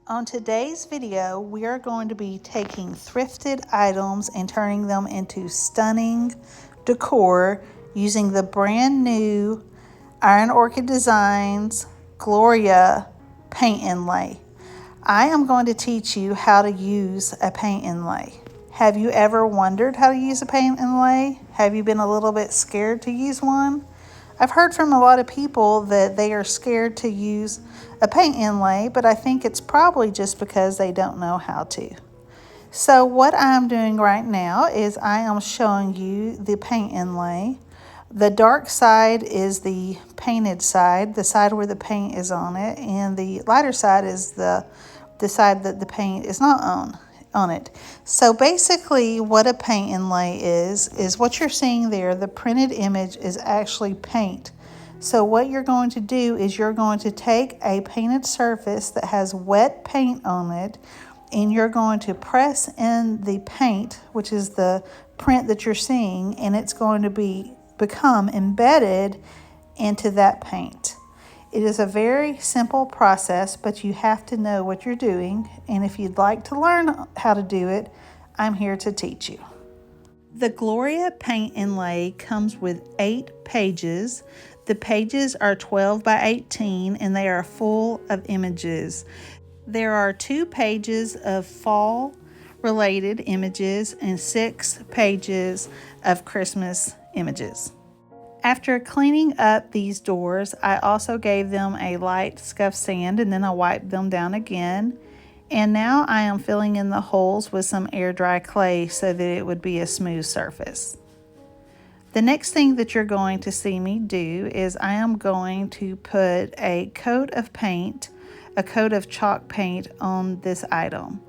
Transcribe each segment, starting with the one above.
On today's video, we are going to be taking thrifted items and turning them into stunning decor using the brand new Iron Orchid Designs Gloria Paint Inlay. I am going to teach you how to use a paint inlay. Have you ever wondered how to use a paint inlay? Have you been a little bit scared to use one? I've heard from a lot of people that they are scared to use a paint inlay, but I think it's probably just because they don't know how to. So what I'm doing right now is I am showing you the paint inlay. The dark side is the painted side, the side where the paint is on it, and the lighter side is the side that the paint is not on it. So basically what a paint inlay is what you're seeing there. The printed image is actually paint. So what you're going to do is you're going to take a painted surface that has wet paint on it, and you're going to press in the paint, which is the print that you're seeing, and it's going to become embedded into that paint. It is a very simple process, but you have to know what you're doing, and if you'd like to learn how to do it, I'm here to teach you. The Gloria Paint Inlay comes with 8 pages. The pages are 12 by 18 and they are full of images. There are 2 pages of fall related images and 6 pages of Christmas images. After cleaning up these doors, I also gave them a light scuff sand and then I wiped them down again. And now I am filling in the holes with some air dry clay so that it would be a smooth surface. The next thing that you're going to see me do is I am going to put a coat of paint, a coat of chalk paint on this item.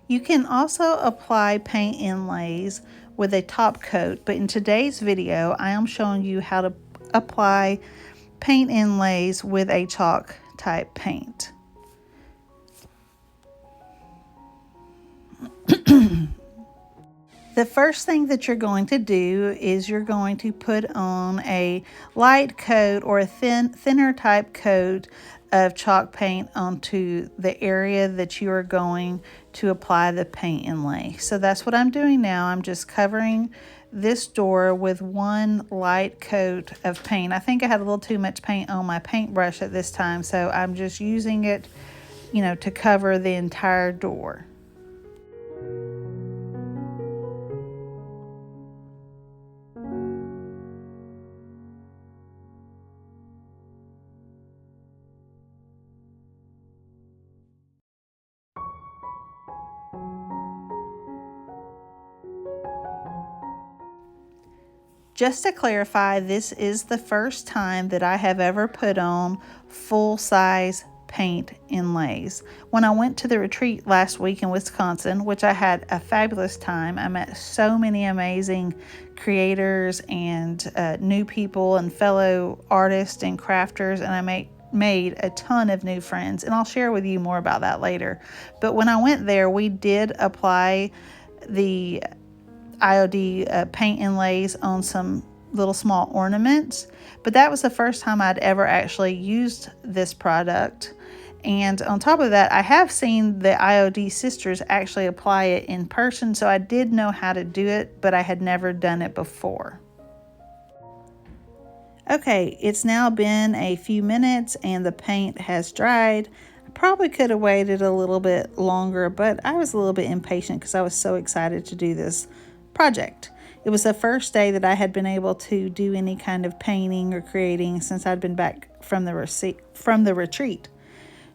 You can also apply paint inlays with a top coat, but in today's video I am showing you how to apply paint inlays with a chalk type paint. The first thing that you're going to do is you're going to put on a light coat or a thinner type coat of chalk paint onto the area that you are going to apply the paint inlay. So that's what I'm doing now. I'm just covering this door with one light coat of paint. I think I had a little too much paint on my paintbrush at this time, so I'm just using it, to cover the entire door. Just to clarify, this is the first time that I have ever put on full-size paint inlays. When I went to the retreat last week in Wisconsin, which I had a fabulous time, I met so many amazing creators and new people and fellow artists and crafters, and I made a ton of new friends, and I'll share with you more about that later. But when I went there, we did apply the IOD paint inlays on some little small ornaments, but that was the first time I'd ever actually used this product. And on top of that, I have seen the IOD sisters actually apply it in person, so I did know how to do it, but I had never done it before. Okay, it's now been a few minutes and the paint has dried. I probably could have waited a little bit longer, but I was a little bit impatient because I was so excited to do this project. It was the first day that I had been able to do any kind of painting or creating since I'd been back from the retreat.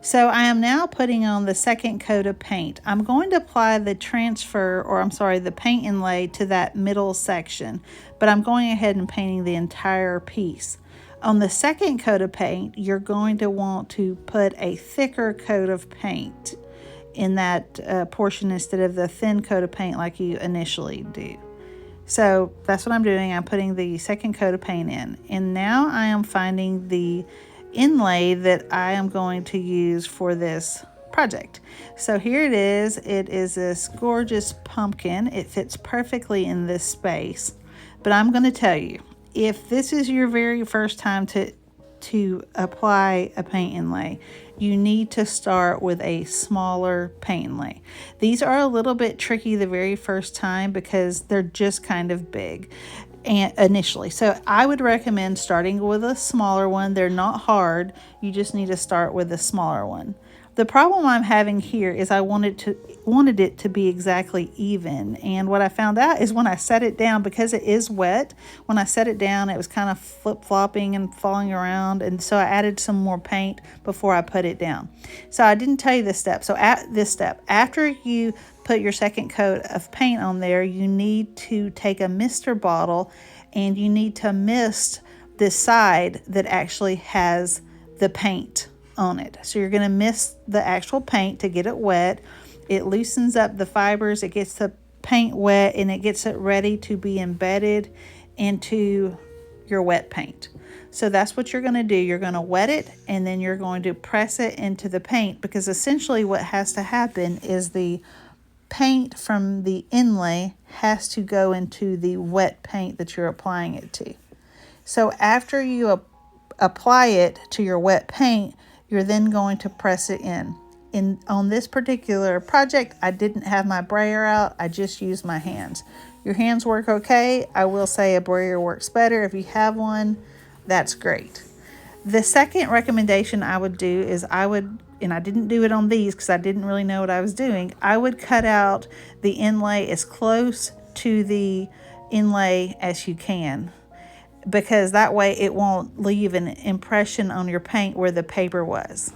So I am now putting on the second coat of paint. I'm going to apply the the paint inlay to that middle section, but I'm going ahead and painting the entire piece. On the second coat of paint, you're going to want to put a thicker coat of paint in that portion instead of the thin coat of paint like you initially do. So that's what I'm doing. I'm putting the second coat of paint in, and now I am finding the inlay that I am going to use for this project. So here it is. It is this gorgeous pumpkin. It fits perfectly in this space, but I'm going to tell you, if this is your very first time to to apply a paint inlay, you need to start with a smaller paint inlay. These are a little bit tricky the very first time because they're just kind of big and initially. So I would recommend starting with a smaller one. They're not hard. You just need to start with a smaller one. The problem I'm having here is I wanted it to be exactly even. And what I found out is when I set it down, because it is wet, when I set it down, it was kind of flip-flopping and falling around. And so I added some more paint before I put it down. So I didn't tell you this step. So at this step, after you put your second coat of paint on there, you need to take a mister bottle and you need to mist the side that actually has the paint on it. So you're going to mist the actual paint to get it wet. It loosens up the fibers, it gets the paint wet, and it gets it ready to be embedded into your wet paint. So that's what you're going to do. You're going to wet it and then you're going to press it into the paint, because essentially what has to happen is the paint from the inlay has to go into the wet paint that you're applying it to. So after you apply it to your wet paint, you're then going to press it in. On this particular project, I didn't have my brayer out. I just used my hands. Your hands work okay. I will say a brayer works better. If you have one, that's great. The second recommendation I would do is and I didn't do it on these because I didn't really know what I was doing, I would cut out the inlay as close to the inlay as you can, because that way it won't leave an impression on your paint where the paper was.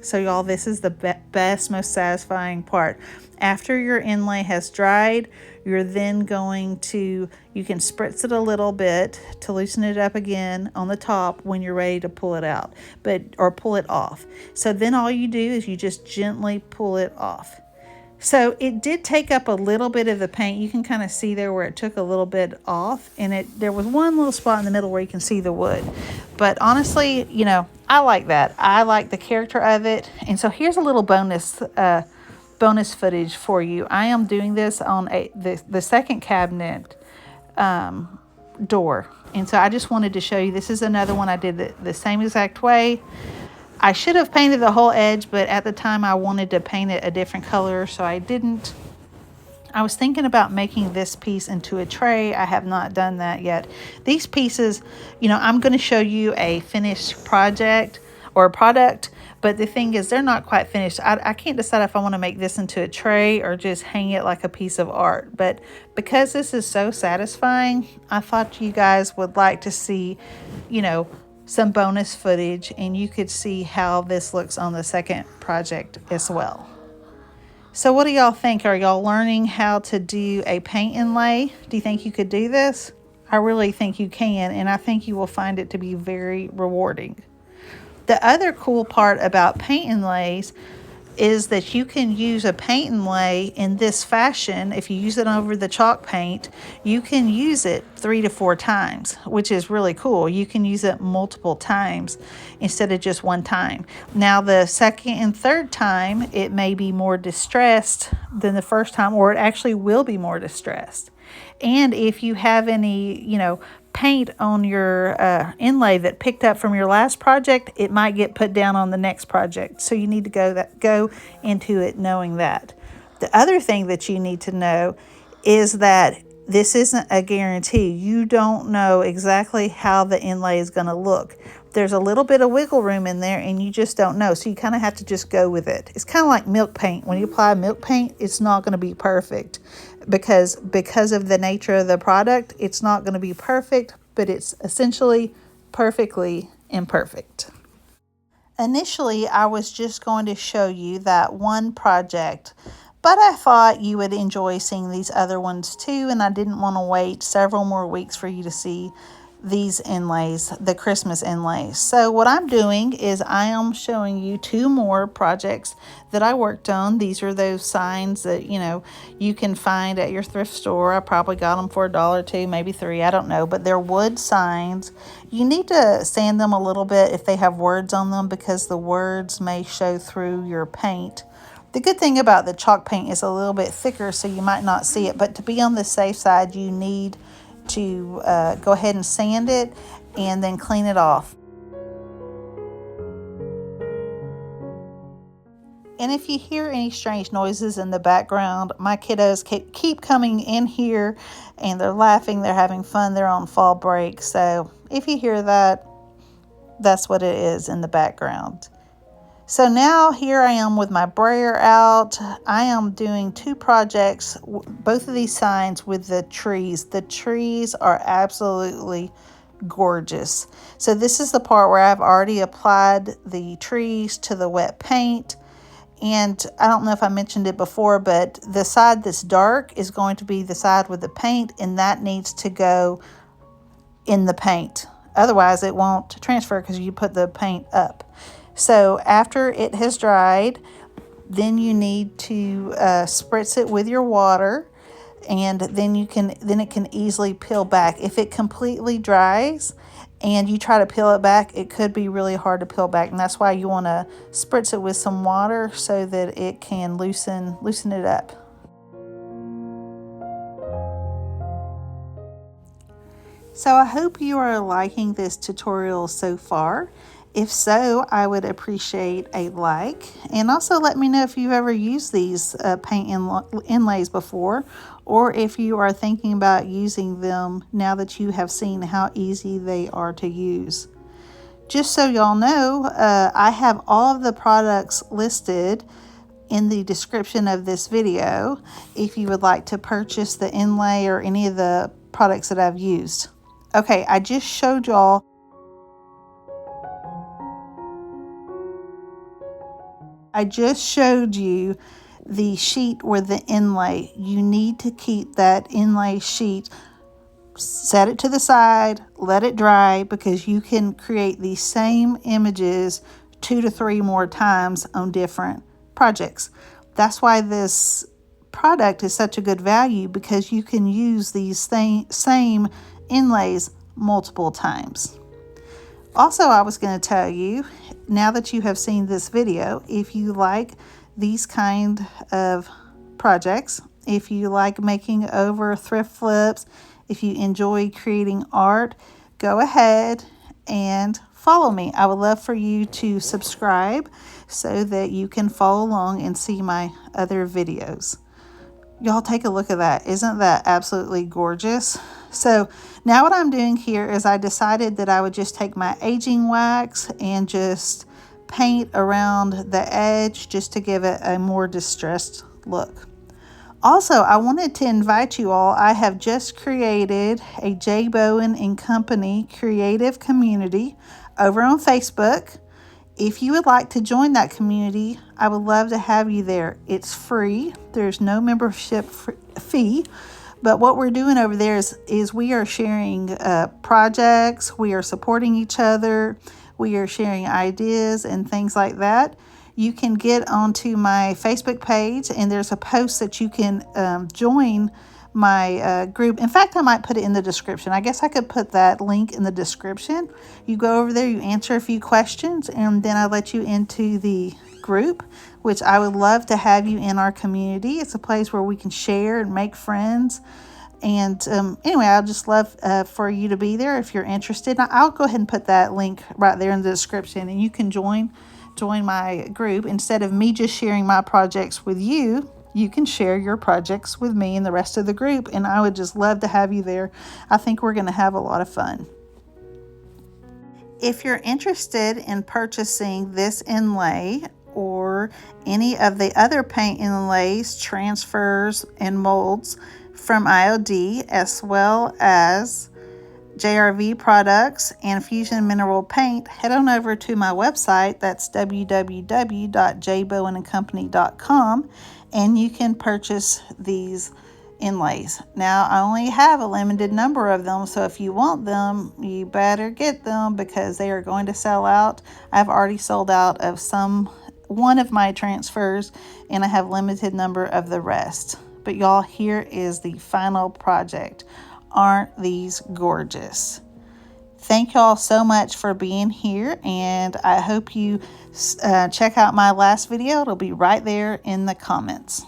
So y'all, this is the best, most satisfying part. After your inlay has dried, you're then going to, you can spritz it a little bit to loosen it up again on the top when you're ready to pull it out, or pull it off. So then all you do is you just gently pull it off. So it did take up a little bit of the paint. You can kind of see there where it took a little bit off, and there was one little spot in the middle where you can see the wood. But honestly, you know, I like that. I like the character of it. And so here's a little bonus footage for you. I am doing this on the second cabinet door. And so I just wanted to show you, this is another one I did the same exact way. I should have painted the whole edge, but at the time I wanted to paint it a different color, so I didn't. I was thinking about making this piece into a tray. I have not done that yet. These pieces, you know, I'm going to show you a finished project or a product, but the thing is they're not quite finished. I can't decide if I want to make this into a tray or just hang it like a piece of art. But because this is so satisfying, I thought you guys would like to see, you know, some bonus footage, and you could see how this looks on the second project as well. So what do y'all think? Are y'all learning how to do a paint inlay? Do you think you could do this? I really think you can, and I think you will find it to be very rewarding. The other cool part about paint inlays is that you can use a paint inlay in this fashion. If you use it over the chalk paint, you can use it 3 to 4 times, which is really cool. You can use it multiple times instead of just one time. Now, the second and third time, it may be more distressed than the first time, or it actually will be more distressed. And if you have any, you know, paint on your inlay that picked up from your last project, it might get put down on the next project. So you need to go into it knowing that. The other thing that you need to know is that this isn't a guarantee. You don't know exactly how the inlay is going to look. There's a little bit of wiggle room in there, and you just don't know. So you kind of have to just go with it. It's kind of like milk paint. When you apply milk paint, it's not going to be perfect. Because of the nature of the product, it's not going to be perfect, but it's essentially perfectly imperfect. Initially, I was just going to show you that one project, but I thought you would enjoy seeing these other ones too, and I didn't want to wait several more weeks for you to see these inlays, the Christmas inlays. So what I'm doing is I am showing you 2 more projects that I worked on. These are those signs that, you know, you can find at your thrift store. I probably got them for $1 or $2, maybe $3, I don't know, but they're wood signs. You need to sand them a little bit if they have words on them, because the words may show through your paint. The good thing about the chalk paint is a little bit thicker, so you might not see it, but to be on the safe side, you need to go ahead and sand it and then clean it off. And if you hear any strange noises in the background, my kiddos keep coming in here and they're laughing, they're having fun, they're on fall break. So if you hear that, that's what it is in the background. So now here I am with my brayer out. I am doing 2 projects, both of these signs with the trees. The trees are absolutely gorgeous. So this is the part where I've already applied the trees to the wet paint. And I don't know if I mentioned it before, but the side that's dark is going to be the side with the paint, and that needs to go in the paint. Otherwise, it won't transfer because you put the paint up. So after it has dried, then you need to spritz it with your water, and then it can easily peel back. If it completely dries and you try to peel it back, it could be really hard to peel back, and that's why you want to spritz it with some water so that it can loosen it up. So I hope you are liking this tutorial so far. If so, I would appreciate a like, and also let me know if you've ever used these paint inlays before, or if you are thinking about using them now that you have seen how easy they are to use. Just so y'all know, I have all of the products listed in the description of this video if you would like to purchase the inlay or any of the products that I've used. Okay, I just showed y'all you the sheet with the inlay. You need to keep that inlay sheet, set it to the side, let it dry, because you can create these same images 2 to 3 more times on different projects. That's why this product is such a good value, because you can use these same inlays multiple times. Also, I was going to tell you, now that you have seen this video, if you like these kind of projects, if you like making over thrift flips, if you enjoy creating art, go ahead and follow me. I would love for you to subscribe so that you can follow along and see my other videos. Y'all take a look at that. Isn't that absolutely gorgeous? So now what I'm doing here is I decided that I would just take my aging wax and just paint around the edge just to give it a more distressed look. Also, I wanted to invite you all. I have just created a J. Bowen and Company creative community over on Facebook. If you would like to join that community, I would love to have you there. It's free. There's no membership fee. But what we're doing over there is we are sharing projects. We are supporting each other. We are sharing ideas and things like that. You can get onto my Facebook page, and there's a post that you can join my group. In fact, I might put it in the description. I guess I could put that link in the description. You go over there, you answer a few questions, and then I let you into the group, which I would love to have you in our community. It's a place where we can share and make friends. And anyway, I'd just love for you to be there if you're interested. I'll go ahead and put that link right there in the description, and you can join my group. Instead of me just sharing my projects with you, you can share your projects with me and the rest of the group, and I would just love to have you there. I think we're going to have a lot of fun. If you're interested in purchasing this inlay or any of the other paint inlays, transfers, and molds from IOD, as well as JRV products and Fusion Mineral Paint, head on over to my website. That's www.jbowenandcompany.com, and you can purchase these inlays. Now, I only have a limited number of them, so if you want them, you better get them because they are going to sell out. I've already sold out of one of my transfers, and I have limited number of the rest. But y'all, here is the final project. Aren't these gorgeous? Thank y'all so much for being here, and I hope you check out my last video. It'll be right there in the comments.